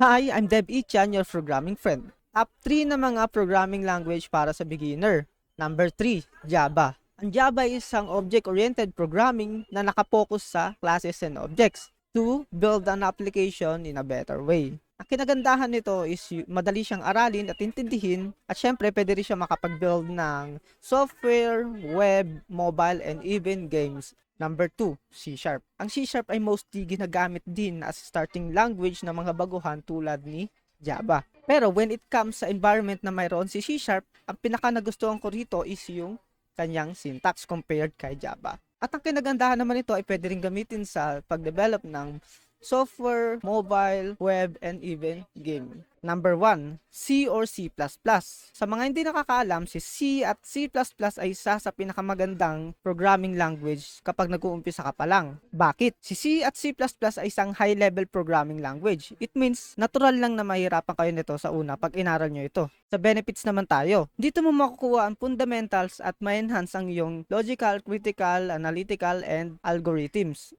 Hi, I'm Deb Ichan, your programming friend. Top 3 na mga programming language para sa beginner. Number 3, Java. Ang Java is isang object-oriented programming na nakapokus sa classes and objects to build an application in a better way. Ang kinagandahan nito is madali siyang aralin at intindihin at syempre pwede rin siya makapag-build ng software, web, mobile, and even games. Number 2, C Sharp. Ang C Sharp ay mostly ginagamit din as starting language ng mga baguhan tulad ni Java. Pero when it comes sa environment na mayroon si C Sharp, ang pinaka nagustuhan ko rito is yung kanyang syntax compared kay Java. At ang kinagandahan naman ito ay pwede rin gamitin sa pag-develop ng software, mobile, web, and even game. Number 1, C or C++. Sa mga hindi nakakaalam, si C at C++ ay isa sa pinakamagandang programming language kapag nag-uumpisa ka pa lang. Bakit? Si C at C++ ay isang high-level programming language. It means, natural lang na mahirapan kayo nito sa una pag inaral nyo ito. Sa benefits naman tayo. Dito mo makukuha ang fundamentals at ma-enhance ang iyong logical, critical, analytical, and algorithms.